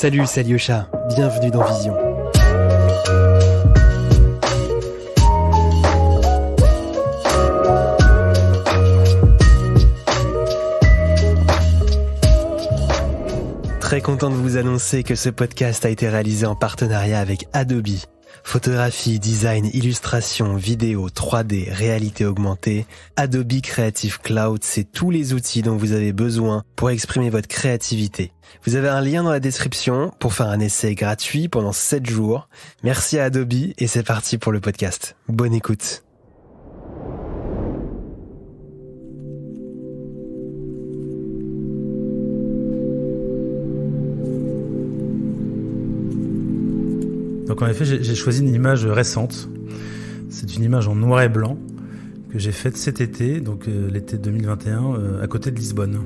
Salut, c'est Alyosha. Bienvenue dans Vision. Très content de vous annoncer que ce podcast a été réalisé en partenariat avec Adobe. Photographie, design, illustration, vidéo, 3D, réalité augmentée, Adobe Creative Cloud, c'est tous les outils dont vous avez besoin pour exprimer votre créativité. Vous avez un lien dans la description pour faire un essai gratuit pendant 7 jours. Merci à Adobe et c'est parti pour le podcast. Bonne écoute. Donc en effet, j'ai choisi une image récente. C'est une image en noir et blanc que j'ai faite cet été, donc l'été 2021, à côté de Lisbonne.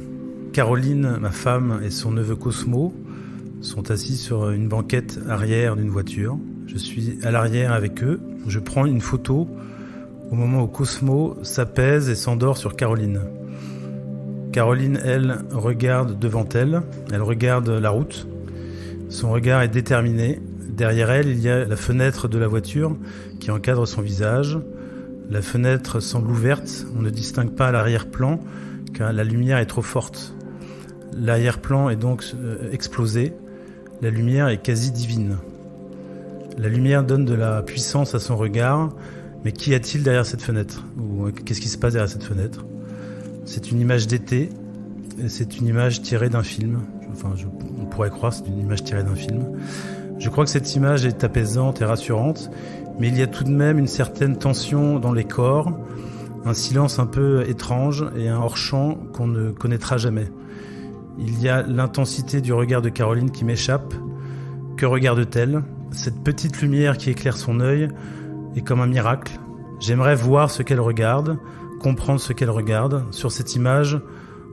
Caroline, ma femme, et son neveu Cosmo sont assis sur une banquette arrière d'une voiture. Je suis à l'arrière avec eux. Je prends une photo au moment où Cosmo s'apaise et s'endort sur Caroline. Caroline, elle, regarde devant elle. Elle regarde la route. Son regard est déterminé. Derrière elle, il y a la fenêtre de la voiture qui encadre son visage. La fenêtre semble ouverte, on ne distingue pas l'arrière-plan car la lumière est trop forte. L'arrière-plan est donc explosé, la lumière est quasi divine. La lumière donne de la puissance à son regard, mais qu'y a-t-il derrière cette fenêtre ? Ou qu'est-ce qui se passe derrière cette fenêtre ? C'est une image d'été, et c'est une image tirée d'un film. On pourrait croire que c'est une image tirée d'un film. Je crois que cette image est apaisante et rassurante, mais il y a tout de même une certaine tension dans les corps, un silence un peu étrange et un hors-champ qu'on ne connaîtra jamais. Il y a l'intensité du regard de Caroline qui m'échappe. Que regarde-t-elle ? Cette petite lumière qui éclaire son œil est comme un miracle. J'aimerais voir ce qu'elle regarde, comprendre ce qu'elle regarde. Sur cette image,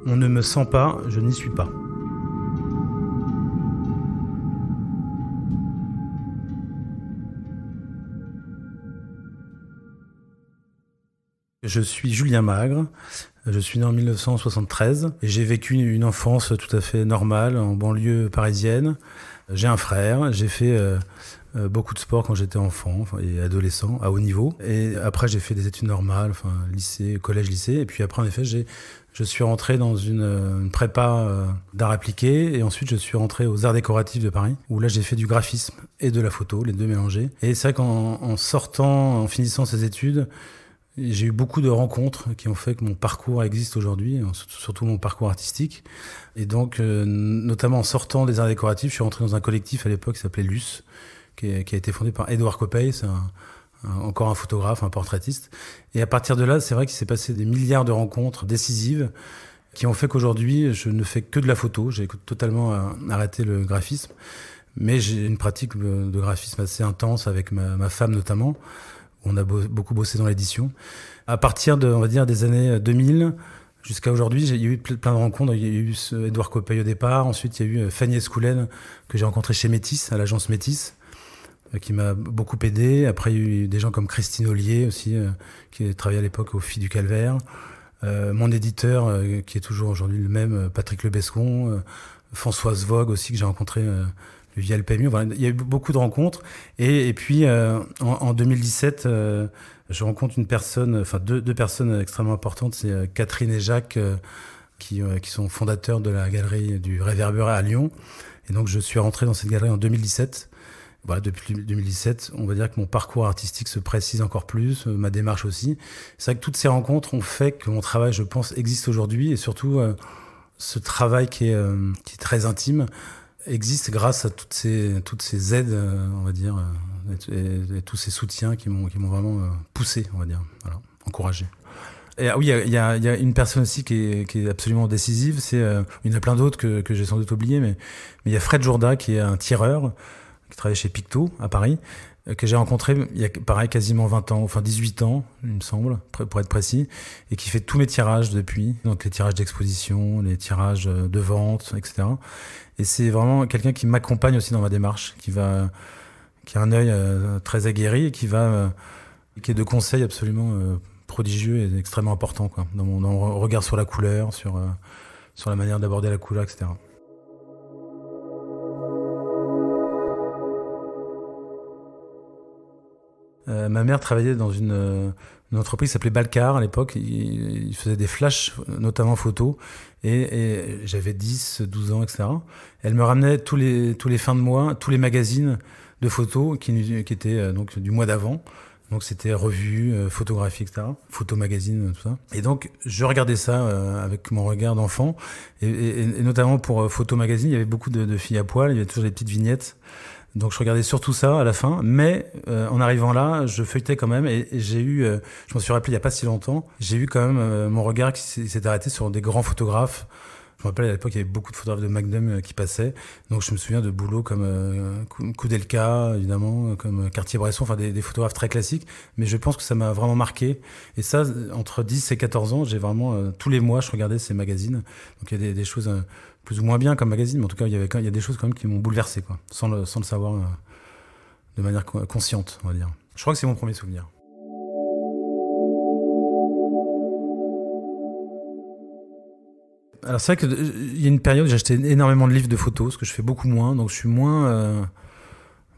on ne me sent pas, je n'y suis pas. Je suis Julien Magre, je suis né en 1973 et j'ai vécu une enfance tout à fait normale en banlieue parisienne. J'ai un frère, j'ai fait beaucoup de sport quand j'étais enfant et adolescent à haut niveau. Et après j'ai fait des études normales, lycée, collège, lycée. Et puis après en effet je suis rentré dans une prépa d'art appliqué et ensuite je suis rentré aux Arts décoratifs de Paris où là j'ai fait du graphisme et de la photo, les deux mélangés. Et c'est vrai qu'en sortant, en finissant ces études, j'ai eu beaucoup de rencontres qui ont fait que mon parcours existe aujourd'hui, surtout mon parcours artistique. Et donc, notamment en sortant des arts décoratifs, je suis rentré dans un collectif à l'époque qui s'appelait Luce, qui a été fondé par Édouard Copeil, c'est encore un photographe, un portraitiste. Et à partir de là, c'est vrai qu'il s'est passé des milliards de rencontres décisives qui ont fait qu'aujourd'hui, je ne fais que de la photo. J'ai totalement arrêté le graphisme. Mais j'ai une pratique de graphisme assez intense avec ma femme notamment. On a beaucoup bossé dans l'édition. À partir de, on va dire, des années 2000 jusqu'à aujourd'hui, il y a eu plein de rencontres. Il y a eu Édouard Copeil au départ. Ensuite, il y a eu Fanny Escoulène que j'ai rencontré chez Métis, à l'agence Métis, qui m'a beaucoup aidé. Après, il y a eu des gens comme Christine Ollier aussi, qui travaillait à l'époque aux Filles du Calvaire. Mon éditeur, qui est toujours aujourd'hui le même, Patrick Lebescon. Françoise Vogue aussi, que j'ai rencontré via le PMU. Voilà, il y a eu beaucoup de rencontres. Et puis, en 2017, je rencontre deux personnes extrêmement importantes. C'est Catherine et Jacques, qui sont fondateurs de la galerie du Réverbère à Lyon. Et donc, je suis rentré dans cette galerie en 2017. Voilà, depuis 2017, on va dire que mon parcours artistique se précise encore plus, ma démarche aussi. C'est vrai que toutes ces rencontres ont fait que mon travail, je pense, existe aujourd'hui. Et surtout, ce travail qui est très intime existe grâce à toutes ces aides, on va dire, et tous ces soutiens qui m'ont vraiment poussé, on va dire, voilà, encouragé. Et oui, il y a une personne aussi qui est absolument décisive. Il y en a plein d'autres que j'ai sans doute oublié, mais il y a Fred Jourda qui est un tireur qui travaille chez Picto à Paris, que j'ai rencontré il y a pareil quasiment 20 ans, 18 ans, il me semble, pour être précis, et qui fait tous mes tirages depuis, donc les tirages d'exposition, les tirages de vente, etc. Et c'est vraiment quelqu'un qui m'accompagne aussi dans ma démarche, qui a un œil très aguerri et qui est de conseils absolument prodigieux et extrêmement important, quoi, dans mon regard sur la couleur, sur la manière d'aborder la couleur, etc. Ma mère travaillait dans une entreprise qui s'appelait Balcar à l'époque. Il faisait des flashs, notamment photos. Et j'avais 10, 12 ans, etc. Elle me ramenait tous les fins de mois, tous les magazines de photos qui étaient donc du mois d'avant. Donc c'était revues, photographies, etc. Photo magazine, tout ça. Et donc je regardais ça avec mon regard d'enfant. Et notamment pour Photo magazine, il y avait beaucoup de filles à poil. Il y avait toujours des petites vignettes. Donc je regardais surtout ça à la fin, mais en arrivant là, je feuilletais quand même et j'ai eu, je m'en suis rappelé il y a pas si longtemps, j'ai eu quand même mon regard qui s'est arrêté sur des grands photographes. Je me rappelle à l'époque il y avait beaucoup de photographes de Magnum qui passaient, donc je me souviens de boulots comme Koudelka évidemment, comme Cartier-Bresson, enfin des photographes très classiques, mais je pense que ça m'a vraiment marqué. Et ça, entre 10 et 14 ans, j'ai vraiment tous les mois je regardais ces magazines, donc il y a des choses plus ou moins bien comme magazine, mais en tout cas, il y a des choses quand même qui m'ont bouleversé, quoi, sans le savoir de manière consciente, on va dire. Je crois que c'est mon premier souvenir. Alors c'est vrai qu'il y a une période où j'achetais énormément de livres de photos, ce que je fais beaucoup moins, donc je suis moins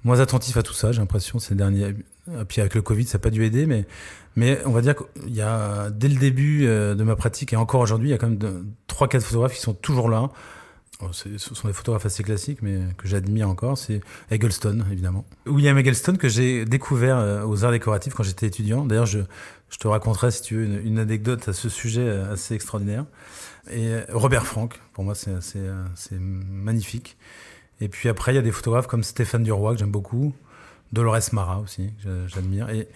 attentif à tout ça, j'ai l'impression, ces derniers... Et puis avec le Covid, ça n'a pas dû aider, mais on va dire qu'il y a, dès le début de ma pratique, et encore aujourd'hui, il y a quand même 3-4 photographes qui sont toujours là. Ce sont des photographes assez classiques, mais que j'admire encore. C'est Eggleston, évidemment. William Eggleston, que j'ai découvert aux arts décoratifs quand j'étais étudiant. D'ailleurs, je te raconterai, si tu veux, une anecdote à ce sujet assez extraordinaire. Et Robert Frank, pour moi, c'est magnifique. Et puis après, il y a des photographes comme Stéphane Duroy, que j'aime beaucoup. Dolores Mara aussi, que j'admire. Et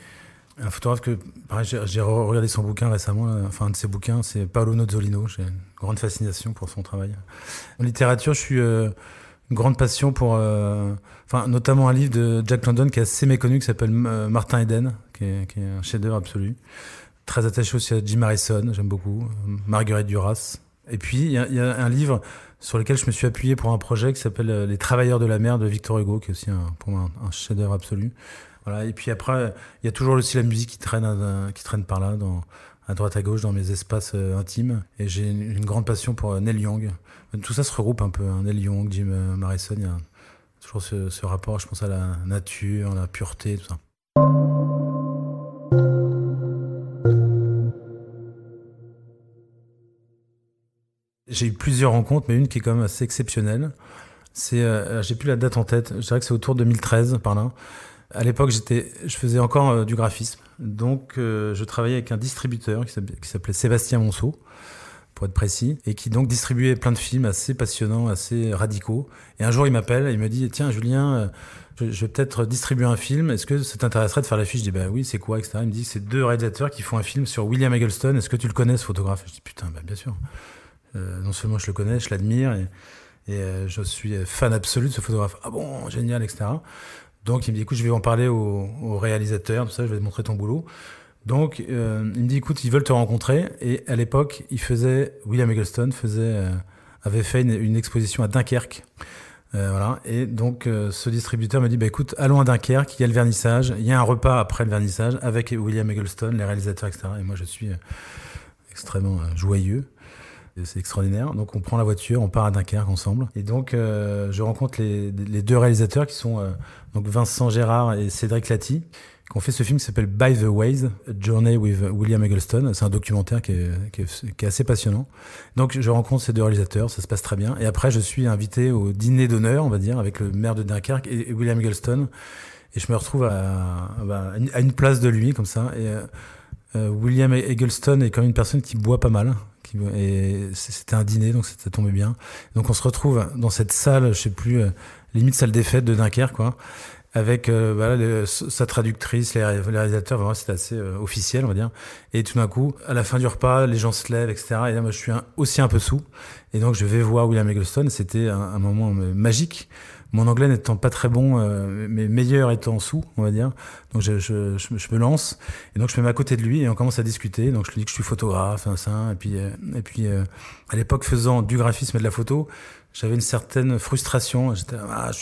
un photographe que, pareil, j'ai regardé son bouquin récemment, enfin un de ses bouquins, c'est Paolo Nozzolino. J'ai une grande fascination pour son travail. En littérature, je suis une grande passion pour, notamment un livre de Jack London qui est assez méconnu, qui s'appelle Martin Eden, qui est un chef-d'œuvre absolu. Très attaché aussi à Jim Harrison, j'aime beaucoup, Marguerite Duras. Et puis il y a un livre sur lequel je me suis appuyé pour un projet qui s'appelle Les Travailleurs de la mer de Victor Hugo, qui est aussi pour moi un chef-d'œuvre absolu. Voilà. Et puis après, il y a toujours aussi la musique qui traîne par là, à droite à gauche, dans mes espaces intimes. Et j'ai une grande passion pour Neil Young. Tout ça se regroupe un peu, hein. Neil Young, Jim Morrison, il y a toujours ce rapport, je pense, à la nature, à la pureté, tout ça. J'ai eu plusieurs rencontres, mais une qui est quand même assez exceptionnelle. J'ai plus la date en tête, je dirais que c'est autour de 2013, par là. À l'époque, je faisais encore du graphisme. Donc, je travaillais avec un distributeur qui s'appelait Sébastien Monceau, pour être précis, et qui donc distribuait plein de films assez passionnants, assez radicaux. Et un jour, il m'appelle et il me dit « Tiens, Julien, je vais peut-être distribuer un film. Est-ce que ça t'intéresserait de faire l'affiche ?» Je dis « Bah oui, c'est quoi, etc. » Il me dit « C'est 2 réalisateurs qui font un film sur William Eggleston. Est-ce que tu le connais, ce photographe ?» Je dis « Putain, bah bien sûr. Non seulement je le connais, je l'admire et je suis fan absolu de ce photographe. Ah bon, génial, etc. » Donc il me dit, écoute, je vais en parler au réalisateur, tout ça, je vais te montrer ton boulot. Donc il me dit, écoute, ils veulent te rencontrer. Et à l'époque, William Eggleston avait fait une exposition à Dunkerque. Voilà. Et donc ce distributeur me dit, bah écoute, allons à Dunkerque, il y a le vernissage, il y a un repas après le vernissage avec William Eggleston, les réalisateurs, etc. Et moi je suis extrêmement joyeux. C'est extraordinaire. Donc on prend la voiture, on part à Dunkerque ensemble. Et donc je rencontre les 2 réalisateurs qui sont donc Vincent Gérard et Cédric Lati, qui ont fait ce film qui s'appelle By the Ways, A Journey with William Eggleston. C'est un documentaire qui est assez passionnant. Donc je rencontre ces 2 réalisateurs, ça se passe très bien. Et après je suis invité au dîner d'honneur, on va dire, avec le maire de Dunkerque et William Eggleston. Et je me retrouve à une place de lui, comme ça. Et William Eggleston est quand même une personne qui boit pas mal. Et c'était un dîner, donc ça tombait bien. Donc on se retrouve dans cette salle, je sais plus, limite salle des fêtes de Dunkerque, quoi, avec sa traductrice, les réalisateurs. Vraiment, c'était assez officiel, on va dire. Et tout d'un coup, à la fin du repas, les gens se lèvent, etc. Et là, moi, je suis aussi un peu sous. Et donc, je vais voir William Eggleston. C'était un moment magique. Mon anglais n'étant pas très bon, mais meilleur étant sous, on va dire. Donc je me lance, et donc je me mets à côté de lui et on commence à discuter. Donc je lui dis que je suis photographe, et puis à l'époque, faisant du graphisme et de la photo, j'avais une certaine frustration. J'étais,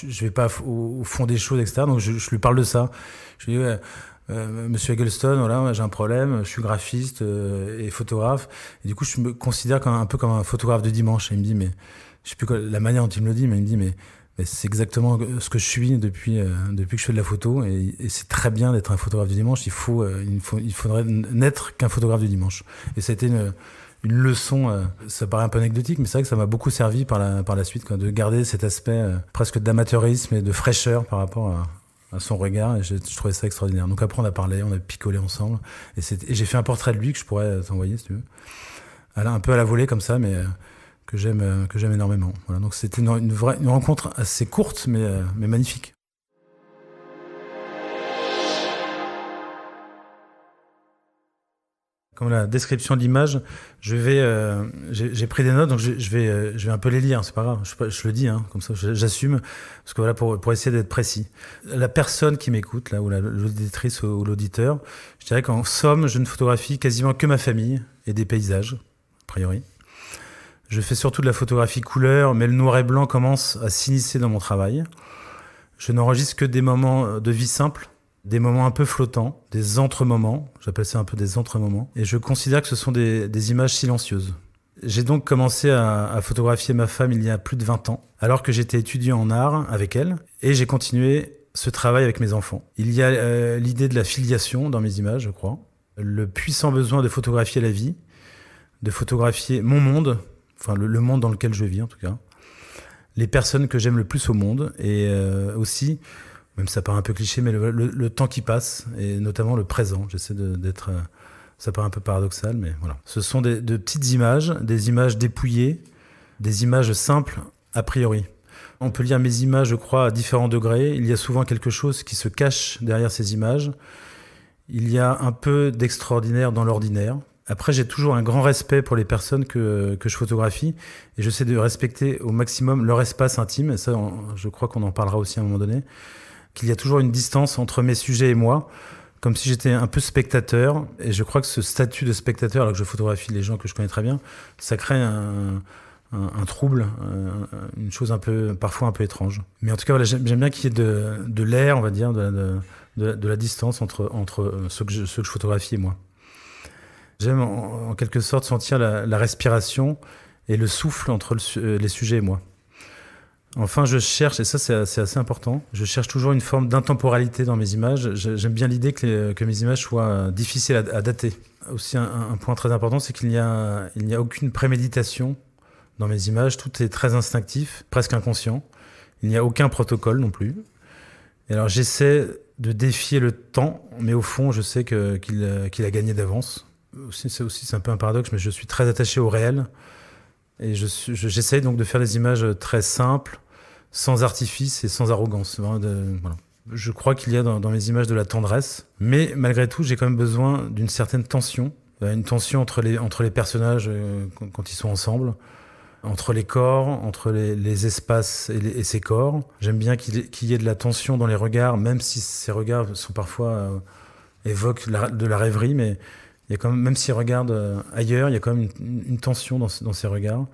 je vais pas au fond des choses, etc. Donc je lui parle de ça. Je lui dis, Monsieur Eggleston, voilà, j'ai un problème, je suis graphiste et photographe. Et du coup, je me considère un peu comme un photographe de dimanche. Et il me dit, mais je sais plus la manière dont il me le dit, mais il me dit, mais Et c'est exactement ce que je suis depuis que je fais de la photo. Et c'est très bien d'être un photographe du dimanche. Il faudrait n'être qu'un photographe du dimanche. Et ça a été une leçon, ça paraît un peu anecdotique, mais c'est vrai que ça m'a beaucoup servi par la suite, quoi, de garder cet aspect presque d'amateurisme et de fraîcheur par rapport à son regard. Et je trouvais ça extraordinaire. Donc après, on a parlé, on a picolé ensemble. Et j'ai fait un portrait de lui que je pourrais t'envoyer, si tu veux. Un peu à la volée comme ça, mais que j'aime énormément. Voilà, donc c'était une rencontre assez courte, mais magnifique. Comme la description de l'image, j'ai pris des notes, donc je vais un peu les lire, c'est pas grave, je le dis, hein, comme ça j'assume, parce que voilà, pour essayer d'être précis. La personne qui m'écoute, là, ou l'auditrice ou l'auditeur, je dirais qu'en somme, je ne photographie quasiment que ma famille et des paysages, a priori. Je fais surtout de la photographie couleur, mais le noir et blanc commence à s'initier dans mon travail. Je n'enregistre que des moments de vie simple, des moments un peu flottants, des entre-moments, j'appelle ça un peu des entre-moments, et je considère que ce sont des images silencieuses. J'ai donc commencé à photographier ma femme il y a plus de 20 ans, alors que j'étais étudiant en art avec elle, et j'ai continué ce travail avec mes enfants. Il y a l'idée de la filiation dans mes images, je crois, le puissant besoin de photographier la vie, de photographier mon monde, enfin le monde dans lequel je vis en tout cas, les personnes que j'aime le plus au monde, et aussi, même ça paraît un peu cliché, mais le temps qui passe, et notamment le présent. J'essaie d'être... ça paraît un peu paradoxal, mais voilà. Ce sont de petites images, des images dépouillées, des images simples a priori. On peut lire mes images, je crois, à différents degrés. Il y a souvent quelque chose qui se cache derrière ces images. Il y a un peu d'extraordinaire dans l'ordinaire. Après, j'ai toujours un grand respect pour les personnes que je photographie et j'essaie de respecter au maximum leur espace intime. Et ça, je crois qu'on en parlera aussi à un moment donné. Qu'il y a toujours une distance entre mes sujets et moi, comme si j'étais un peu spectateur. Et je crois que ce statut de spectateur, alors que je photographie les gens que je connais très bien, ça crée un trouble, une chose parfois un peu étrange. Mais en tout cas, voilà, j'aime bien qu'il y ait de l'air, on va dire, de la distance entre ceux que je photographie et moi. J'aime en quelque sorte sentir la respiration et le souffle entre les sujets et moi. Enfin, je cherche, et ça c'est assez important, je cherche toujours une forme d'intemporalité dans mes images. J'aime bien l'idée que mes images soient difficiles à dater. Aussi, un point très important, c'est qu'il n'y a aucune préméditation dans mes images. Tout est très instinctif, presque inconscient. Il n'y a aucun protocole non plus. Et alors j'essaie de défier le temps, mais au fond, je sais qu'il a gagné d'avance. C'est un peu un paradoxe, mais je suis très attaché au réel. Et j'essaye donc de faire des images très simples, sans artifice et sans arrogance. Voilà. Je crois qu'il y a dans mes images de la tendresse, mais malgré tout, j'ai quand même besoin d'une certaine tension. Une tension entre les personnages quand ils sont ensemble, entre les corps, entre les espaces et ces corps. J'aime bien qu'il y ait de la tension dans les regards, même si ces regards sont parfois évoquent de la rêverie, mais il y a quand même s'ils regardent ailleurs, il y a quand même une tension dans ces regards.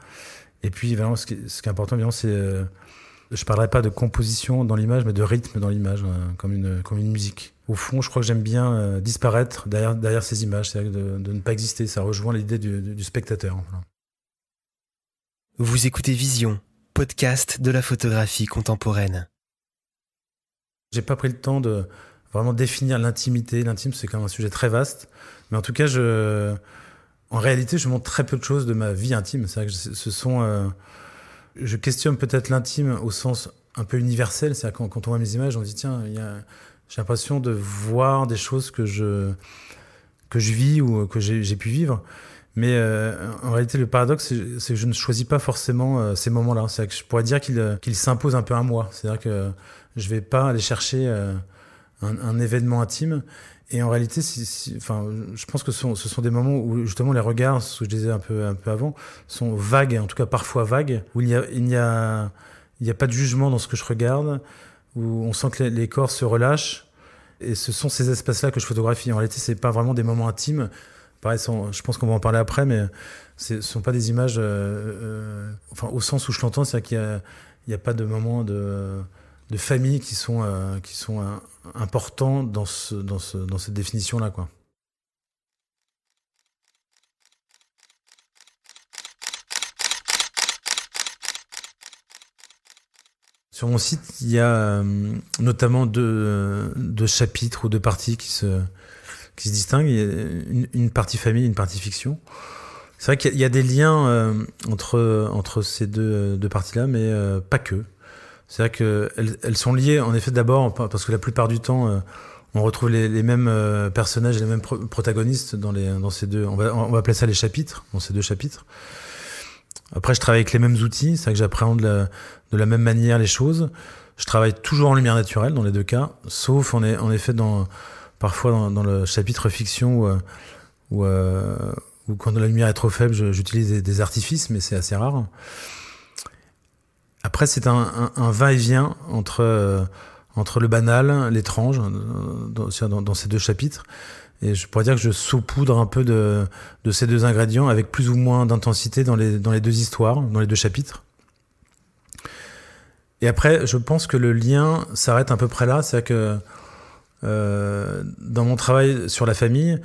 Et puis, vraiment, ce qui est important, évidemment, c'est... je ne parlerai pas de composition dans l'image, mais de rythme dans l'image, comme une musique. Au fond, je crois que j'aime bien disparaître derrière ces images, c'est-à-dire de ne pas exister. Ça rejoint l'idée du spectateur. Voilà. Vous écoutez Vision, podcast de la photographie contemporaine. J'ai pas pris le temps de vraiment définir l'intimité. L'intime, c'est quand même un sujet très vaste. Mais en tout cas, en réalité, je montre très peu de choses de ma vie intime. C'est vrai que je questionne peut-être l'intime au sens un peu universel. C'est-à-dire quand on voit mes images, on se dit tiens, j'ai l'impression de voir des choses que je vis ou que j'ai pu vivre. Mais en réalité, le paradoxe, c'est que je ne choisis pas forcément ces moments-là. C'est-à-dire que je pourrais dire qu'ils s'imposent un peu à moi. C'est-à-dire que je ne vais pas aller chercher un événement intime. Et en réalité, je pense que ce sont des moments où justement les regards, ce que je disais un peu avant, sont vagues, en tout cas parfois vagues, où il n'y a pas de jugement dans ce que je regarde, où on sent que les corps se relâchent. Et ce sont ces espaces-là que je photographie. En réalité, c'est pas vraiment des moments intimes. Pareil, je pense qu'on va en parler après, mais ce sont pas des images, au sens où je l'entends, c'est-à-dire qu'il n'y a pas de moments de famille qui sont importants dans cette définition-là, quoi. Sur mon site, il y a notamment deux chapitres ou deux parties qui se distinguent. Il y a une partie famille, une partie fiction. C'est vrai qu'il y a des liens entre ces deux parties-là, mais pas que. C'est vrai qu'elles sont liées, en effet, d'abord, parce que la plupart du temps, on retrouve les mêmes personnages, les mêmes protagonistes dans ces deux. On va appeler ça les chapitres, dans ces deux chapitres. Après, je travaille avec les mêmes outils, c'est vrai que j'appréhende de la même manière les choses. Je travaille toujours en lumière naturelle dans les deux cas, sauf en effet parfois dans le chapitre fiction où quand la lumière est trop faible, j'utilise des artifices, mais c'est assez rare. Après, c'est un va-et-vient entre le banal, l'étrange, dans ces deux chapitres. Et je pourrais dire que je saupoudre un peu de ces deux ingrédients avec plus ou moins d'intensité dans les deux histoires, dans les deux chapitres. Et après, je pense que le lien s'arrête à peu près là. C'est-à-dire que dans mon travail sur la famille,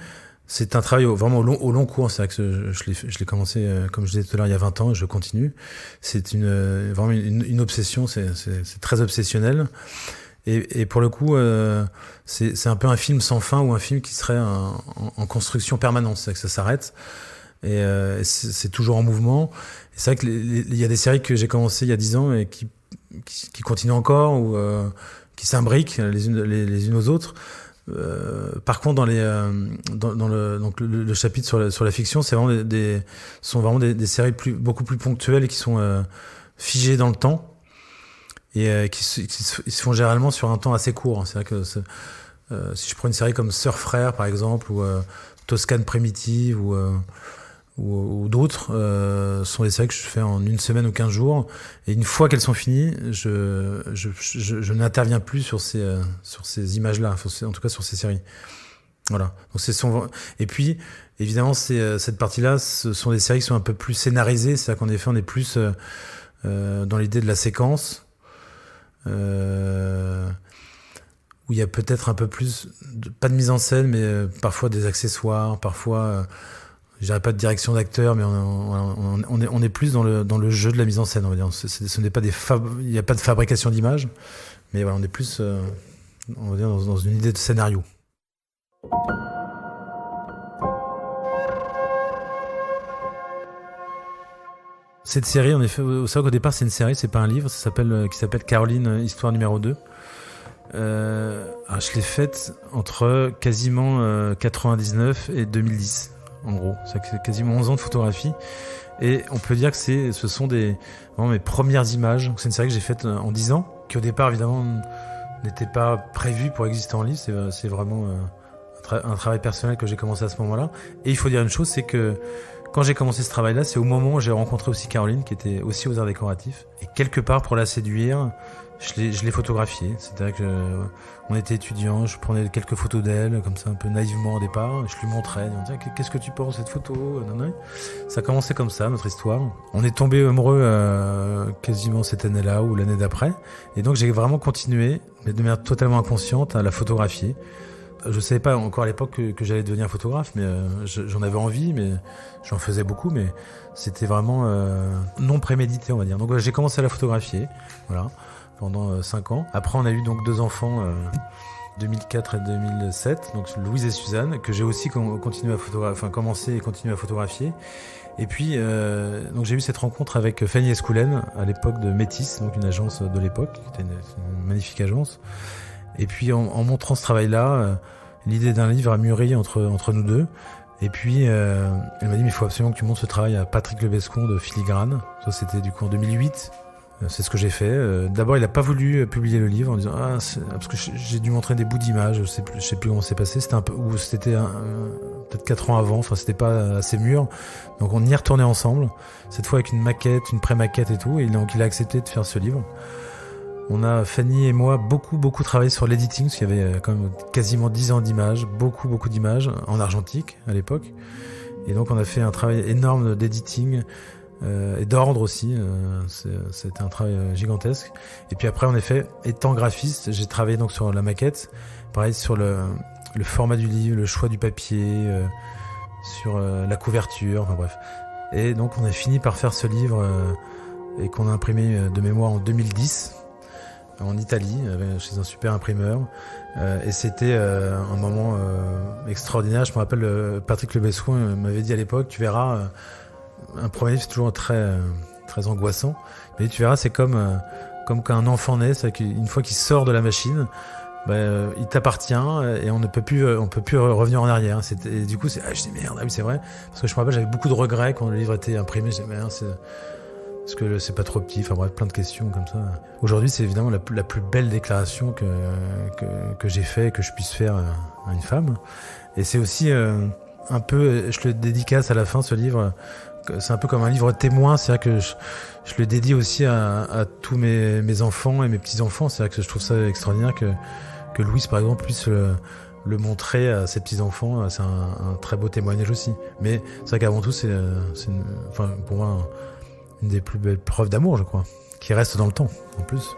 c'est un travail vraiment au long cours. C'est-à-dire que je l'ai commencé, comme je disais tout à l'heure, il y a 20 ans, et je continue. C'est vraiment une obsession, c'est très obsessionnel. Et pour le coup, c'est un peu un film sans fin ou un film qui serait en construction permanente. C'est-à-dire que ça s'arrête et c'est toujours en mouvement. Et c'est vrai qu'il y a des séries que j'ai commencées il y a 10 ans et qui continuent encore ou qui s'imbriquent les unes aux autres. Par contre, dans le chapitre sur la fiction, c'est vraiment sont vraiment des séries beaucoup plus ponctuelles et qui sont figées dans le temps. Et qui se font généralement sur un temps assez court. C'est vrai que si je prends une série comme Sœurs Frères, par exemple, ou Toscane Primitive, ou d'autres, sont des séries que je fais en une semaine ou 15 jours. Et une fois qu'elles sont finies, je n'interviens plus sur ces images-là, en tout cas sur ces séries. Voilà. Donc et puis, évidemment, cette partie-là, ce sont des séries qui sont un peu plus scénarisées. C'est-à-dire qu'en effet, on est plus dans l'idée de la séquence. Où il y a peut-être un peu plus pas de mise en scène, mais parfois des accessoires, parfois je dirais pas de direction d'acteur, mais on est plus dans le jeu de la mise en scène, on va dire. Ce n'est pas il n'y a pas de fabrication d'images, mais voilà, on est plus on va dire dans une idée de scénario. Cette série, en effet, au départ, c'est une série, c'est pas un livre, qui s'appelle Caroline, histoire numéro 2. Je l'ai faite entre quasiment 99 et 2010, en gros. C'est quasiment 11 ans de photographie. Et on peut dire que ce sont vraiment mes premières images. C'est une série que j'ai faite en 10 ans, qui au départ, évidemment, n'était pas prévue pour exister en livre. C'est vraiment un travail personnel que j'ai commencé à ce moment-là. Et il faut dire une chose, c'est que quand j'ai commencé ce travail-là, c'est au moment où j'ai rencontré aussi Caroline, qui était aussi aux arts décoratifs. Et quelque part, pour la séduire, je l'ai photographiée. C'est-à-dire que on était étudiants, je prenais quelques photos d'elle, comme ça, un peu naïvement au départ. Je lui montrais, on disait, qu'est-ce que tu penses de cette photo? Non. Ça a commencé comme ça, notre histoire. On est tombés amoureux quasiment cette année-là ou l'année d'après. Et donc, j'ai vraiment continué, mais de manière totalement inconsciente, à la photographier. Je savais pas encore à l'époque que j'allais devenir photographe, mais j'en avais envie, mais j'en faisais beaucoup, mais c'était vraiment non prémédité, on va dire. Donc j'ai commencé à la photographier, voilà, pendant 5 ans. Après, on a eu donc 2 enfants, 2004 et 2007, donc Louise et Suzanne, que j'ai aussi commencé et continué à photographier. Et puis, donc j'ai eu cette rencontre avec Fanny Escoulen, à l'époque de Métis, donc une agence de l'époque, qui était une magnifique agence. Et puis en montrant ce travail-là, l'idée d'un livre a mûri entre nous deux. Et puis elle m'a dit, mais il faut absolument que tu montres ce travail à Patrick Lebescon de Filigrane. Ça, c'était du coup en 2008. C'est ce que j'ai fait. D'abord, il n'a pas voulu publier le livre en disant parce que j'ai dû montrer des bouts d'images. Je sais plus comment c'est passé. C'était peut-être 4 ans avant. Enfin, c'était pas assez mûr. Donc on y est retourné ensemble. Cette fois avec une maquette, une pré-maquette et tout. Et donc il a accepté de faire ce livre. On a, Fanny et moi, beaucoup travaillé sur l'editing, parce qu'il y avait quand même quasiment 10 ans d'images, beaucoup d'images, en argentique à l'époque. Et donc on a fait un travail énorme d'editing et d'ordre aussi. C'était un travail gigantesque. Et puis après, en effet, étant graphiste, j'ai travaillé donc sur la maquette, pareil sur le format du livre, le choix du papier, sur la couverture, enfin bref. Et donc on a fini par faire ce livre et qu'on a imprimé de mémoire en 2010. en Italie, chez un super imprimeur. Et c'était un moment extraordinaire. Je me rappelle, Patrick Lebescoux m'avait dit à l'époque, tu verras, un premier livre c'est toujours très angoissant. Mais tu verras, c'est comme quand un enfant naît, c'est qu'une fois qu'il sort de la machine, il t'appartient et on peut plus revenir en arrière. Et du coup, je dis merde, ah oui c'est vrai, parce que je me rappelle j'avais beaucoup de regrets quand le livre était imprimé. Je dis merde, est-ce que c'est pas trop petit, enfin bref, plein de questions comme ça. Aujourd'hui, c'est évidemment la plus belle déclaration que j'ai fait et que je puisse faire à une femme. Et c'est aussi un peu, je le dédicace à la fin, ce livre. C'est un peu comme un livre témoin, c'est-à-dire que je le dédie aussi à tous mes enfants et mes petits-enfants. C'est-à-dire que je trouve ça extraordinaire que Louise, par exemple, puisse le montrer à ses petits-enfants. C'est un très beau témoignage aussi. Mais c'est vrai qu'avant tout, pour moi, une des plus belles preuves d'amour, je crois, qui reste dans le temps, en plus.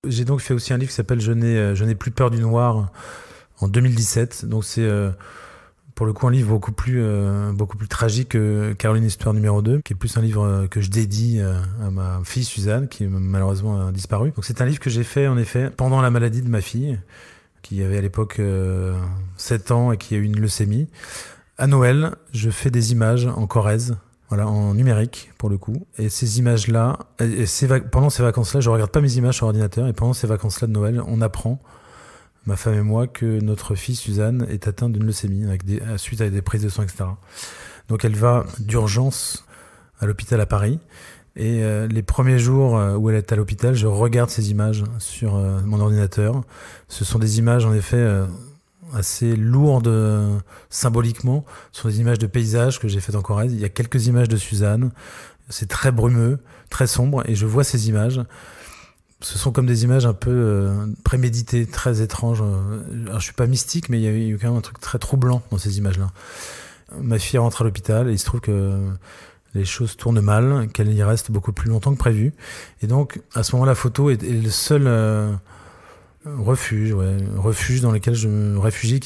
J'ai donc fait aussi un livre qui s'appelle Je n'ai plus peur du noir en 2017. Donc c'est pour le coup un livre beaucoup plus tragique que Caroline Histoire numéro 2, qui est plus un livre que je dédie à ma fille Suzanne, qui malheureusement a disparu. Donc c'est un livre que j'ai fait en effet pendant la maladie de ma fille, qui avait à l'époque 7 ans et qui a eu une leucémie. À Noël, je fais des images en Corrèze. Voilà, en numérique pour le coup. Et ces images-là, pendant ces vacances-là, je regarde pas mes images sur ordinateur. Et pendant ces vacances-là de Noël, on apprend, ma femme et moi, que notre fille Suzanne est atteinte d'une leucémie suite à des prises de sang, etc. Donc elle va d'urgence à l'hôpital à Paris. Et les premiers jours où elle est à l'hôpital, je regarde ces images sur mon ordinateur. Ce sont des images en effet assez lourdes symboliquement. Ce sont des images de paysages que j'ai faites en Corrèze. Il y a quelques images de Suzanne. C'est très brumeux, très sombre, et je vois ces images. Ce sont comme des images un peu préméditées, très étranges. Alors, je suis pas mystique, mais il y a eu quand même un truc très troublant dans ces images-là. Ma fille rentre à l'hôpital et il se trouve que les choses tournent mal, qu'elle y reste beaucoup plus longtemps que prévu. Et donc, à ce moment-là, la photo est le seul refuge dans lequel je me réfugie,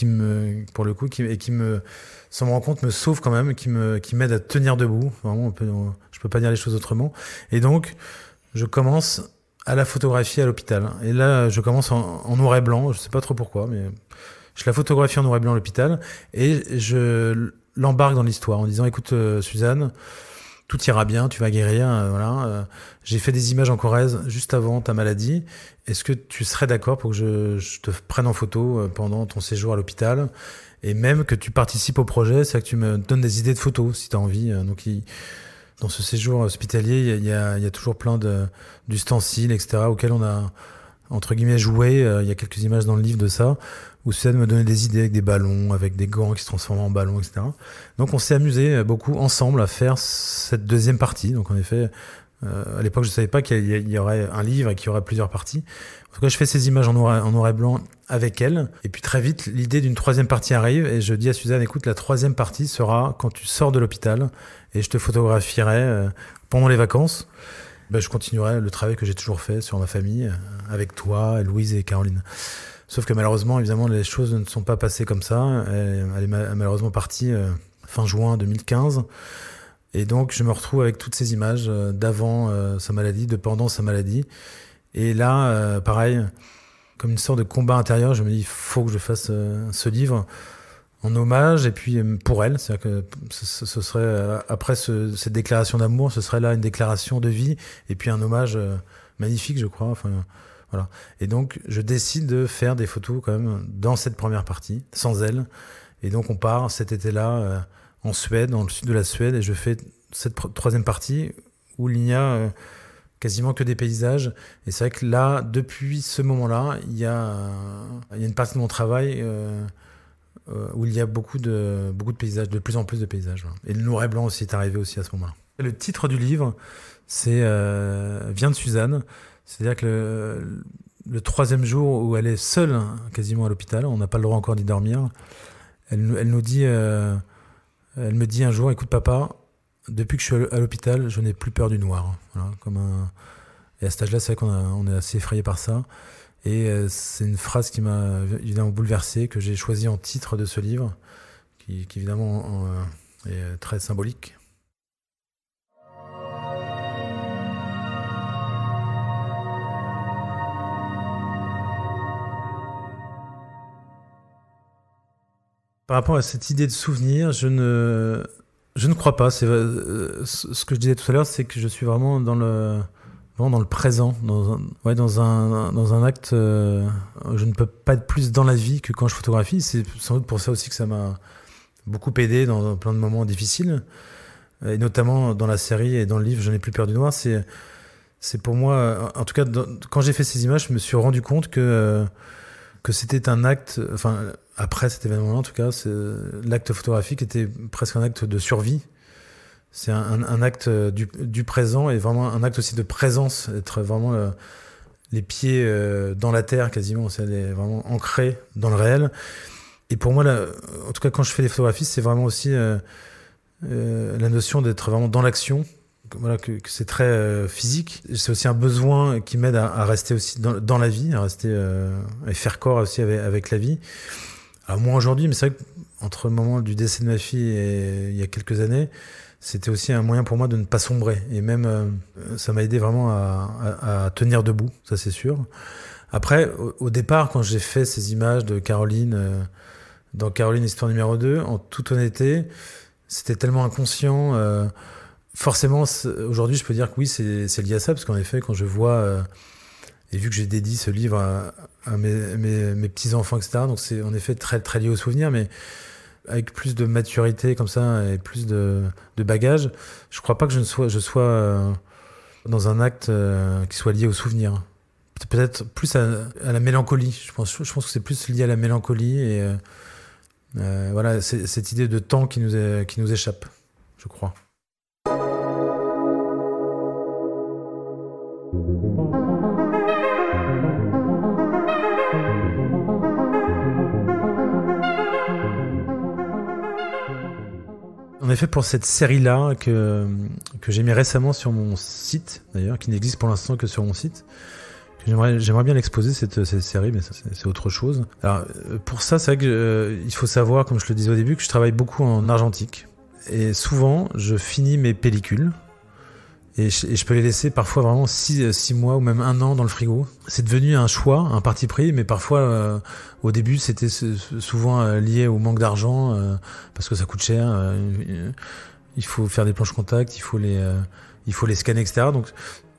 sans me rendre compte, me sauve quand même, qui m'aide à tenir debout. Vraiment, je peux pas dire les choses autrement. Et donc, je commence à la photographier à l'hôpital. Et là, je commence en noir et blanc. Je sais pas trop pourquoi, mais je la photographie en noir et blanc à l'hôpital et je l'embarque dans l'histoire en disant, écoute, Suzanne, tout ira bien, tu vas guérir. J'ai fait des images en Corrèze juste avant ta maladie. Est-ce que tu serais d'accord pour que je te prenne en photo pendant ton séjour à l'hôpital, et même que tu participes au projet, c'est-à-dire que tu me donnes des idées de photos si tu as envie. Dans ce séjour hospitalier, il y a toujours plein d'ustensiles, etc., auxquels on a, entre guillemets, joué. Il y a quelques images dans le livre de ça, où Suzanne me donnait des idées avec des ballons, avec des gants qui se transforment en ballons, etc. Donc on s'est amusé beaucoup ensemble à faire cette deuxième partie. Donc en effet, à l'époque, je savais pas qu'il y aurait un livre et qu'il y aurait plusieurs parties. En tout cas, je fais ces images en noir et blanc avec elle. Et puis très vite, l'idée d'une troisième partie arrive et je dis à Suzanne, écoute, la troisième partie sera quand tu sors de l'hôpital et je te photographierai pendant les vacances. Je continuerai le travail que j'ai toujours fait sur ma famille avec toi, Louise et Caroline. Sauf que malheureusement, évidemment, les choses ne sont pas passées comme ça. Elle est malheureusement partie fin juin 2015. Et donc, je me retrouve avec toutes ces images d'avant sa maladie, de pendant sa maladie. Et là, pareil, comme une sorte de combat intérieur, je me dis, il faut que je fasse ce livre en hommage, et puis pour elle. C'est-à-dire que ce serait, après cette déclaration d'amour, ce serait là une déclaration de vie, et puis un hommage magnifique, je crois. Enfin, voilà. Et donc, je décide de faire des photos quand même dans cette première partie, sans elle. Et donc, on part cet été-là en Suède, dans le sud de la Suède, et je fais cette troisième partie où il n'y a quasiment que des paysages. Et c'est vrai que là, depuis ce moment-là, il y a une partie de mon travail où il y a beaucoup de paysages, de plus en plus de paysages. Voilà. Et le noir et blanc aussi est arrivé aussi à ce moment-là. Le titre du livre, c'est Vient de Suzanne. C'est-à-dire que le troisième jour où elle est seule, quasiment à l'hôpital, on n'a pas le droit encore d'y dormir, elle nous dit, elle me dit un jour, écoute papa, depuis que je suis à l'hôpital, je n'ai plus peur du noir. Voilà, et à cet âge-là, c'est vrai qu'on est assez effrayé par ça. Et c'est une phrase qui m'a évidemment bouleversé, que j'ai choisi en titre de ce livre, qui évidemment est très symbolique. Par rapport à cette idée de souvenir, je ne crois pas. Ce que je disais tout à l'heure, c'est que je suis vraiment dans le présent, dans un acte. Je ne peux pas être plus dans la vie que quand je photographie. C'est sans doute pour ça aussi que ça m'a beaucoup aidé dans plein de moments difficiles, et notamment dans la série et dans le livre Je n'ai plus peur du noir. C'est pour moi, en tout cas, quand j'ai fait ces images, je me suis rendu compte que c'était un acte. Enfin, après cet événement-là, en tout cas, l'acte photographique était presque un acte de survie. C'est un acte du présent, et vraiment un acte aussi de présence, être vraiment les pieds dans la terre quasiment, c'est vraiment ancré dans le réel. Et pour moi, en tout cas quand je fais des photographies, c'est vraiment aussi la notion d'être vraiment dans l'action, voilà, que c'est très physique. C'est aussi un besoin qui m'aide à rester aussi dans la vie, à rester et faire corps aussi avec la vie. Alors moi aujourd'hui, mais c'est vrai qu'entre le moment du décès de ma fille et il y a quelques années, c'était aussi un moyen pour moi de ne pas sombrer. Et même, ça m'a aidé vraiment à tenir debout, ça c'est sûr. Après, au départ, quand j'ai fait ces images de Caroline, dans Caroline Histoire numéro 2, en toute honnêteté, c'était tellement inconscient. Forcément, aujourd'hui, je peux dire que oui, c'est lié à ça, parce qu'en effet, quand je vois, et vu que j'ai dédié ce livre à mes petits-enfants, etc., donc c'est en effet très, très lié aux souvenirs, mais avec plus de maturité comme ça et plus de bagage, je crois pas que je sois dans un acte qui soit lié au souvenir. Peut-être plus à la mélancolie. Je pense que c'est plus lié à la mélancolie et voilà, c'est cette idée de temps qui nous échappe, je crois. En effet, pour cette série-là que j'ai mis récemment sur mon site, d'ailleurs, qui n'existe pour l'instant que sur mon site, j'aimerais bien l'exposer, cette série, mais ça, c'est autre chose. Alors, pour ça, c'est vrai que il faut savoir, comme je le disais au début, que je travaille beaucoup en argentique. Et souvent, je finis mes pellicules, et je peux les laisser parfois vraiment 6 mois ou même 1 an dans le frigo. C'est devenu un choix, un parti pris, mais parfois, au début, c'était souvent lié au manque d'argent, parce que ça coûte cher. Il faut faire des planches contact, il faut les scanner, etc. Donc,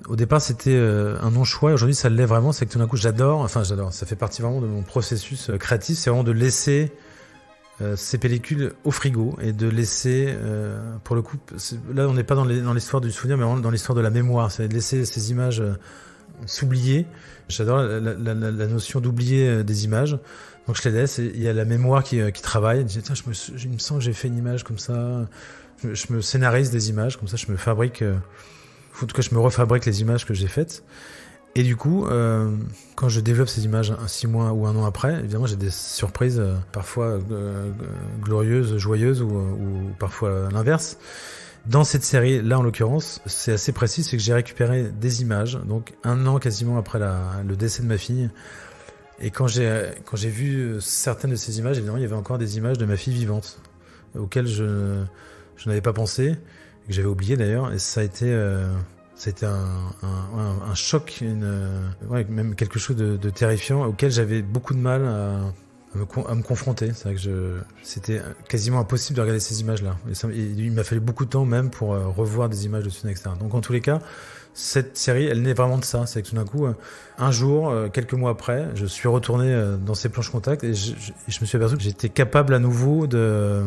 au départ, c'était un non-choix. Aujourd'hui, ça l'est vraiment. C'est que tout d'un coup, j'adore. Ça fait partie vraiment de mon processus créatif. C'est vraiment de laisser ces pellicules au frigo et de laisser, pour le coup, là on n'est pas dans l'histoire du souvenir, mais vraiment dans l'histoire de la mémoire, c'est de laisser ces images s'oublier. J'adore la notion d'oublier des images, donc je les laisse, et il y a la mémoire qui travaille. Je dis, tiens, je me sens que j'ai fait une image comme ça, je me scénarise des images comme ça, je me fabrique, en tout cas je me refabrique les images que j'ai faites. Et du coup, quand je développe ces images 6 mois ou 1 an après, évidemment, j'ai des surprises parfois glorieuses, joyeuses, ou parfois l'inverse. Dans cette série, là en l'occurrence, c'est assez précis, c'est que j'ai récupéré des images, donc 1 an quasiment après le décès de ma fille. Et quand j'ai vu certaines de ces images, évidemment, il y avait encore des images de ma fille vivante, auxquelles je n'avais pas pensé, que j'avais oublié d'ailleurs, et ça a été... C'était un choc, même quelque chose de terrifiant, auquel j'avais beaucoup de mal à me confronter. C'est vrai que c'était quasiment impossible de regarder ces images-là. Et il m'a fallu beaucoup de temps même pour revoir des images de souvenirs, etc. Donc en tous les cas, cette série, elle naît vraiment de ça. C'est que tout d'un coup, un jour, quelques mois après, je suis retourné dans ces planches contact et je me suis aperçu que j'étais capable à nouveau de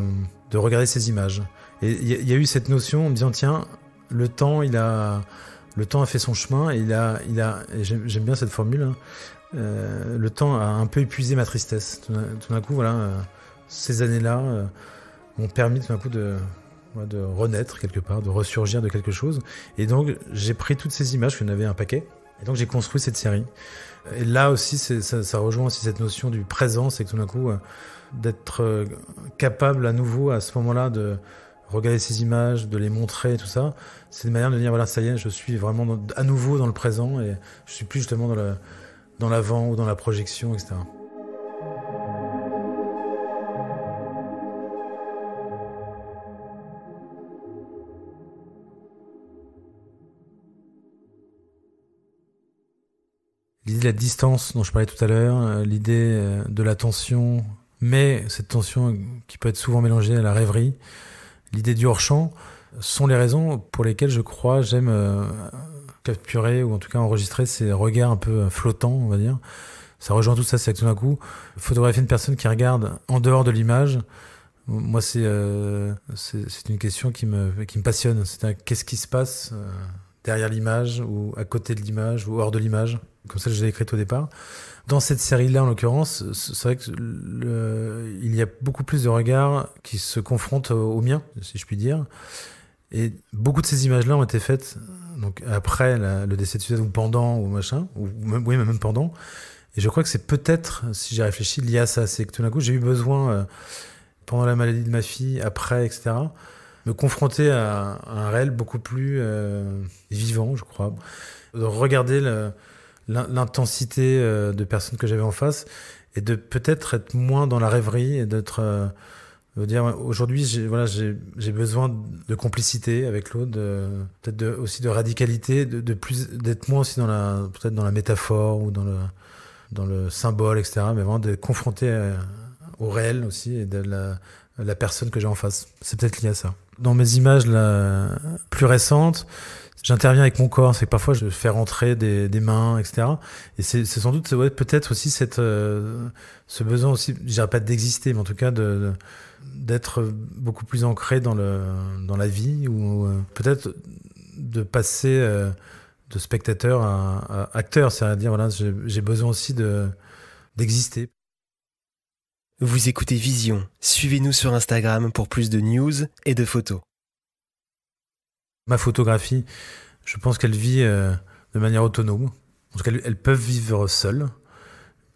regarder ces images. Et il y a eu cette notion en me disant, tiens, le temps a fait son chemin, et et j'aime bien cette formule, hein, le temps a un peu épuisé ma tristesse. Tout d'un coup, voilà, ces années-là m'ont permis tout d'un coup de renaître quelque part, de ressurgir de quelque chose. Et donc, j'ai pris toutes ces images, qu'il y en avait un paquet, et donc j'ai construit cette série. Et là aussi, ça rejoint aussi cette notion du présent, c'est que tout d'un coup, d'être capable à nouveau, à ce moment-là, de regarder ces images, de les montrer, tout ça, c'est une manière de dire, voilà, ça y est, je suis vraiment à nouveau dans le présent, et je suis plus justement dans dans l'avant ou dans la projection, etc. L'idée de la distance dont je parlais tout à l'heure, l'idée de la tension, mais cette tension qui peut être souvent mélangée à la rêverie, l'idée du hors-champ, sont les raisons pour lesquelles je crois j'aime capturer ou en tout cas enregistrer ces regards un peu flottants, on va dire. Ça rejoint tout ça, c'est que tout d'un coup, photographier une personne qui regarde en dehors de l'image, moi c'est une question qui me passionne. C'est qu'est-ce qui se passe derrière l'image ou à côté de l'image ou hors de l'image, comme ça je l'ai écrite au départ. Dans cette série-là, en l'occurrence, c'est vrai qu'il y a beaucoup plus de regards qui se confrontent aux miens, si je puis dire. Et beaucoup de ces images-là ont été faites donc après le décès de Suzanne ou pendant ou machin, ou même pendant. Et je crois que c'est peut-être, si j'ai réfléchi, lié à ça. C'est que tout d'un coup, j'ai eu besoin, pendant la maladie de ma fille, après, etc., me confronter à un réel beaucoup plus vivant, je crois. De regarder l'intensité de personnes que j'avais en face et de peut-être être moins dans la rêverie et d'être... dire aujourd'hui j'ai besoin de complicité avec l'autre, peut-être aussi de radicalité, d'être moins aussi peut-être dans la métaphore ou dans le symbole, etc., mais vraiment d'être confronté au réel aussi et de la personne que j'ai en face. C'est peut-être lié à ça. Dans mes images plus récentes, j'interviens avec mon corps, c'est que parfois je fais rentrer des mains, etc. Et c'est sans doute peut-être aussi ce besoin aussi, je dirais pas d'exister, mais en tout cas d'être beaucoup plus ancré dans la vie, ou peut-être de passer de spectateur à acteur, c'est-à-dire voilà, j'ai besoin aussi d'exister. Vous écoutez Vision. Suivez-nous sur Instagram pour plus de news et de photos. Ma photographie, je pense qu'elle vit de manière autonome. En tout cas, elles peuvent vivre seules.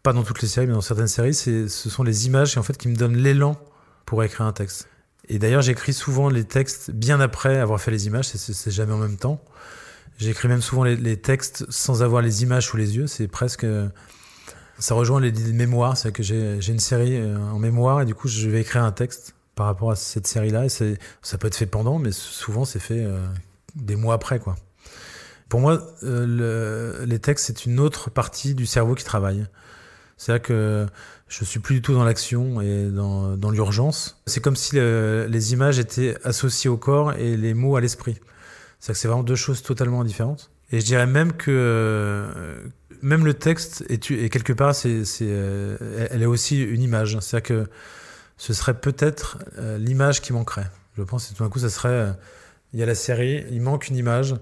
Pas dans toutes les séries, mais dans certaines séries, ce sont les images qui me donnent l'élan pour écrire un texte. Et d'ailleurs, j'écris souvent les textes bien après avoir fait les images, c'est jamais en même temps. J'écris même souvent les textes sans avoir les images sous les yeux, c'est presque... Ça rejoint les mémoires, c'est que j'ai une série en mémoire et du coup, je vais écrire un texte par rapport à cette série-là. Et ça peut être fait pendant, mais souvent, c'est fait des mois après, quoi. Pour moi, les textes, c'est une autre partie du cerveau qui travaille. C'est-à-dire que je suis plus du tout dans l'action et dans l'urgence. C'est comme si les images étaient associées au corps et les mots à l'esprit. C'est-à-dire que c'est vraiment deux choses totalement différentes. Et je dirais même que même le texte est quelque part, elle est aussi une image. C'est-à-dire que ce serait peut-être l'image qui manquerait. Je pense que tout d'un coup, ça serait... il y a la série, il manque une image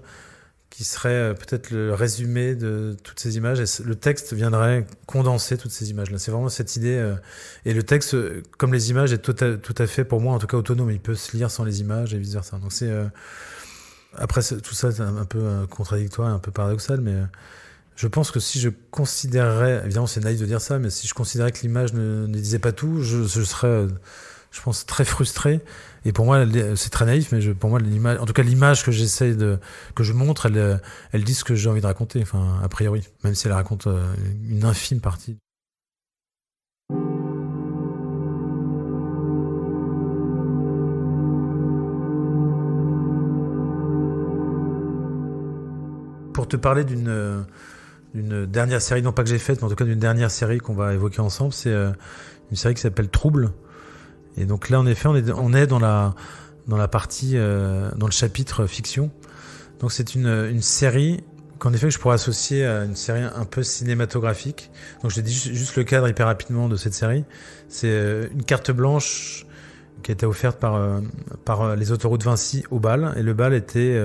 qui serait peut-être le résumé de toutes ces images, et le texte viendrait condenser toutes ces images-là. C'est vraiment cette idée. Et le texte, comme les images, est tout à fait, pour moi, en tout cas autonome. Il peut se lire sans les images et vice-versa. Donc c'est... Après, tout ça, c'est un peu contradictoire, un peu paradoxal, mais je pense que si je considérerais... Évidemment, c'est naïf de dire ça, mais si je considérais que l'image ne disait pas tout, je serais... je pense, très frustré. Et pour moi, c'est très naïf, mais pour moi, l'image, en tout cas, l'image que que je montre, elle dit ce que j'ai envie de raconter, enfin, a priori, même si elle raconte une infime partie. Pour te parler d'une dernière série, non pas que j'ai faite, mais en tout cas d'une dernière série qu'on va évoquer ensemble, c'est une série qui s'appelle Trouble. Et donc là, en effet, on est dans la partie, dans le chapitre fiction. Donc c'est une série qu'en effet, je pourrais associer à une série un peu cinématographique. Donc je te dis juste le cadre hyper rapidement de cette série. C'est une carte blanche qui a été offerte par les autoroutes Vinci au BAL. Et le BAL était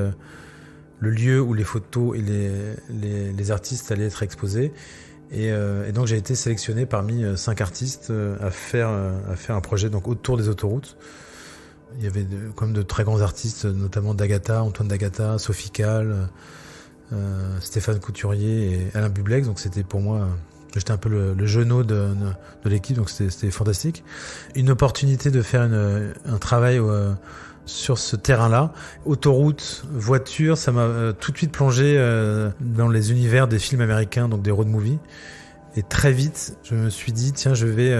le lieu où les photos et les artistes allaient être exposés. Et donc j'ai été sélectionné parmi 5 artistes à faire un projet donc autour des autoroutes. Il y avait quand même de très grands artistes, notamment Antoine D'Agata, Sophie Calle, Stéphane Couturier et Alain Bublex. Donc c'était pour moi, j'étais un peu le genou de l'équipe, donc c'était fantastique. Une opportunité de faire un travail sur ce terrain-là. Autoroute, voiture, ça m'a tout de suite plongé dans les univers des films américains, donc des road movies. Et très vite, je me suis dit, tiens, je vais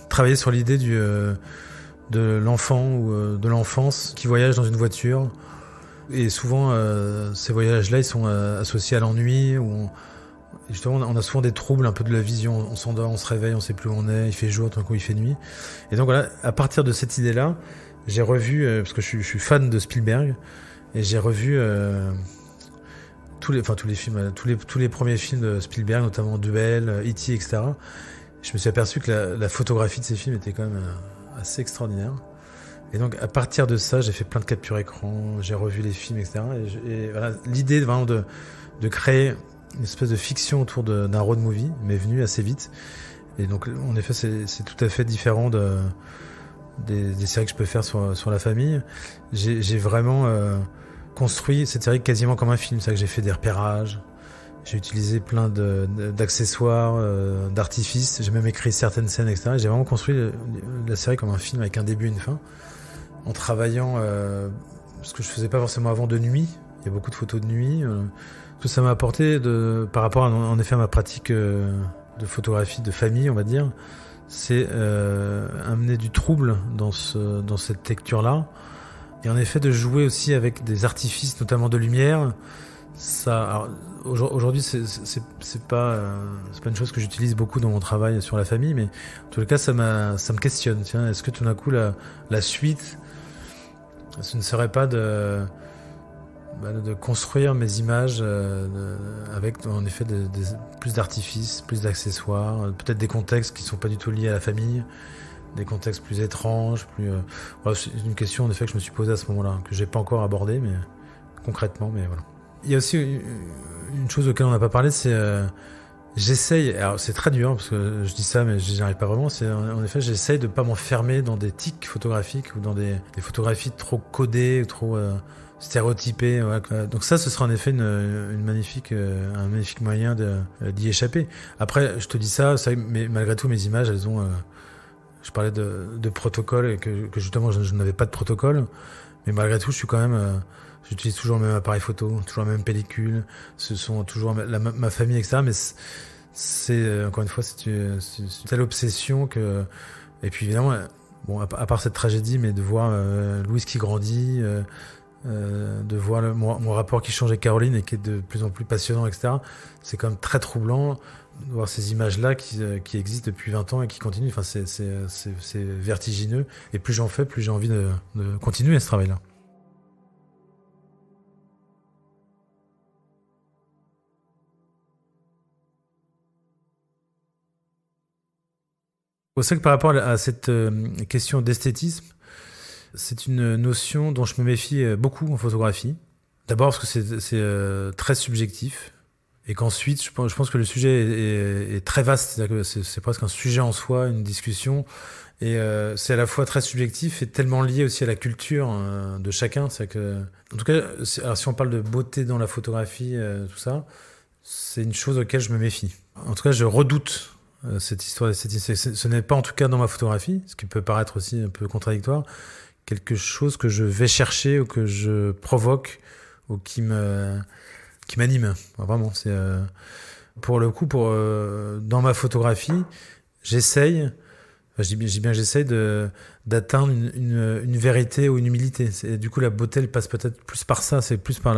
travailler sur l'idée de l'enfant ou de l'enfance qui voyage dans une voiture. Et souvent, ces voyages-là, ils sont associés à l'ennui. Justement, on a souvent des troubles un peu de la vision. On s'endort, on se réveille, on sait plus où on est. Il fait jour, tout d'un coup, il fait nuit. Et donc voilà, à partir de cette idée-là, j'ai revu, parce que je suis fan de Spielberg, et j'ai revu tous les films, tous les premiers films de Spielberg, notamment Duel, E.T., etc. Je me suis aperçu que la photographie de ces films était quand même assez extraordinaire. Et donc, à partir de ça, j'ai fait plein de captures écran, j'ai revu les films, etc. Et voilà, l'idée vraiment de créer une espèce de fiction autour d'un road movie m'est venue assez vite. Et donc, en effet, c'est tout à fait différent des séries que je peux faire sur la famille. J'ai vraiment construit cette série quasiment comme un film. C'est-à-dire que j'ai fait des repérages, j'ai utilisé plein d'accessoires, d'artifices, j'ai même écrit certaines scènes, etc. Et j'ai vraiment construit la série comme un film avec un début et une fin, en travaillant ce que je faisais pas forcément avant, de nuit. Il y a beaucoup de photos de nuit. Tout ça m'a apporté par rapport en effet à ma pratique de photographie de famille, on va dire. C'est amener du trouble dans cette lecture-là. Et en effet, de jouer aussi avec des artifices, notamment de lumière. Ça, aujourd'hui, c'est pas une chose que j'utilise beaucoup dans mon travail sur la famille, mais en tout cas, ça me questionne. Tiens, est-ce que tout d'un coup, la suite, ce ne serait pas de construire mes images avec, en effet, plus d'artifices, plus d'accessoires, peut-être des contextes qui sont pas du tout liés à la famille, des contextes plus étranges, voilà, c'est une question en effet que je me suis posée à ce moment-là, que j'ai pas encore abordée, mais concrètement, mais voilà. Il y a aussi une chose auquel on n'a pas parlé, c'est j'essaye, alors c'est très dur parce que je dis ça mais je n'y arrive pas vraiment, c'est en effet j'essaye de pas m'enfermer dans des tics photographiques ou dans des photographies trop codées ou trop stéréotypées. Voilà. Donc ça, ce sera en effet un magnifique moyen d'y échapper. Après, je te dis ça, mais malgré tout mes images, elles ont... je parlais de protocole et que justement je n'avais pas de protocole, mais malgré tout je suis quand même... j'utilise toujours le même appareil photo, toujours la même pellicule, ce sont toujours ma famille, etc. Mais c'est encore une fois, c'est une telle obsession que... Et puis évidemment, bon, à part cette tragédie, mais de voir Louise qui grandit, de voir mon rapport qui change avec Caroline et qui est de plus en plus passionnant, etc. C'est quand même très troublant de voir ces images-là qui existent depuis 20 ans et qui continuent. Enfin, c'est vertigineux. Et plus j'en fais, plus j'ai envie de continuer ce travail-là. C'est vrai que par rapport à cette question d'esthétisme, c'est une notion dont je me méfie beaucoup en photographie. D'abord parce que c'est très subjectif et qu'ensuite, je pense que le sujet est très vaste. C'est-à-dire que c'est presque un sujet en soi, une discussion. Et c'est à la fois très subjectif et tellement lié aussi à la culture de chacun. C'est que, en tout cas, alors si on parle de beauté dans la photographie, tout ça, c'est une chose auquel je me méfie. En tout cas, je redoute cette histoire d'esthétisme. Ce n'est pas, en tout cas dans ma photographie, ce qui peut paraître aussi un peu contradictoire, quelque chose que je vais chercher ou que je provoque ou qui m'anime. Vraiment, c'est pour le coup, dans ma photographie, j'essaye, je dis bien j'essaye d'atteindre une vérité ou une humilité. Du coup, la beauté, elle passe peut-être plus par ça, c'est plus par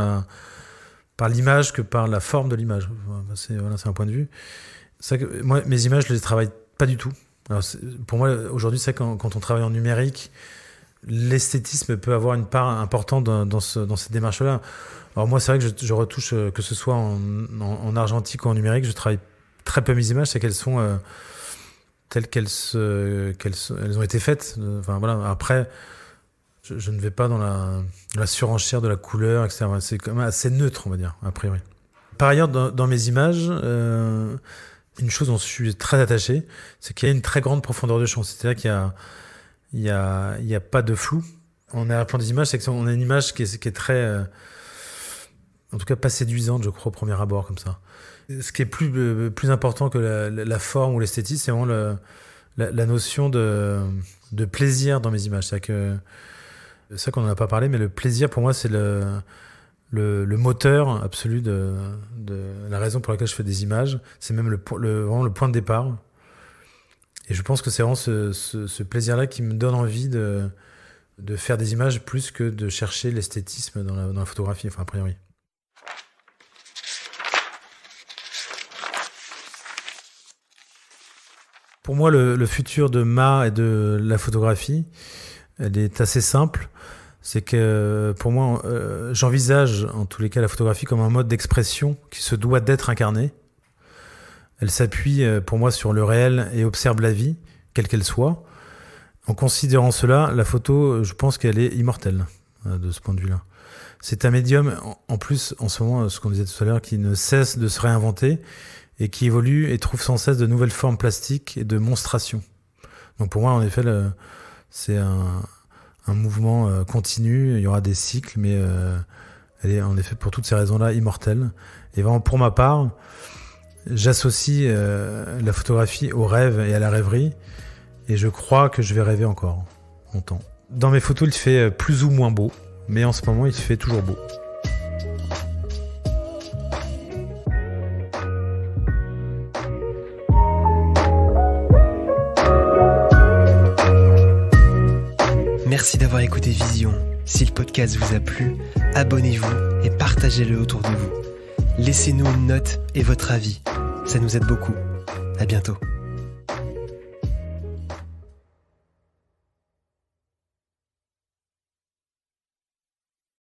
l'image que par la forme de l'image. C'est un point de vue. C'est vrai que moi, mes images, je les travaille pas du tout. Alors, pour moi, aujourd'hui, c'est quand on travaille en numérique, l'esthétisme peut avoir une part importante dans cette démarche-là. Alors moi, c'est vrai que je retouche, que ce soit en argentique ou en numérique, je travaille très peu mes images, c'est qu'elles sont telles qu'elles ont été faites. Enfin voilà. Après, je ne vais pas dans la surenchère de la couleur, etc. C'est quand même assez neutre, on va dire, a priori. Par ailleurs, dans mes images, une chose dont je suis très attaché, c'est qu'il y a une très grande profondeur de champ. C'est-à-dire qu'il y a pas de flou. En arrière-plan des images, c'est qu'on a une image qui est très, en tout cas pas séduisante, je crois, au premier abord, comme ça. Ce qui est plus important que la forme ou l'esthétisme, c'est vraiment la notion de plaisir dans mes images. C'est ça qu'on n'en a pas parlé, mais le plaisir, pour moi, c'est le moteur absolu de la raison pour laquelle je fais des images. C'est même vraiment le point de départ. Et je pense que c'est vraiment ce plaisir-là qui me donne envie de faire des images plus que de chercher l'esthétisme dans la photographie, enfin a priori. Pour moi, le futur de Ma et de la photographie, elle est assez simple. C'est que pour moi, j'envisage en tous les cas la photographie comme un mode d'expression qui se doit d'être incarné. Elle s'appuie pour moi sur le réel et observe la vie, quelle qu'elle soit. En considérant cela, la photo, je pense qu'elle est immortelle de ce point de vue-là. C'est un médium, en plus, en ce moment, ce qu'on disait tout à l'heure, qui ne cesse de se réinventer et qui évolue et trouve sans cesse de nouvelles formes plastiques et de monstration. Donc pour moi, en effet, c'est un mouvement continu. Il y aura des cycles, mais elle est en effet, pour toutes ces raisons-là, immortelle. Et vraiment, pour ma part, j'associe la photographie au rêve et à la rêverie, et je crois que je vais rêver encore longtemps. Dans mes photos, il fait plus ou moins beau, mais en ce moment, il fait toujours beau. Merci d'avoir écouté Vision. Si le podcast vous a plu, abonnez-vous et partagez-le autour de vous. Laissez-nous une note et votre avis. Ça nous aide beaucoup. À bientôt.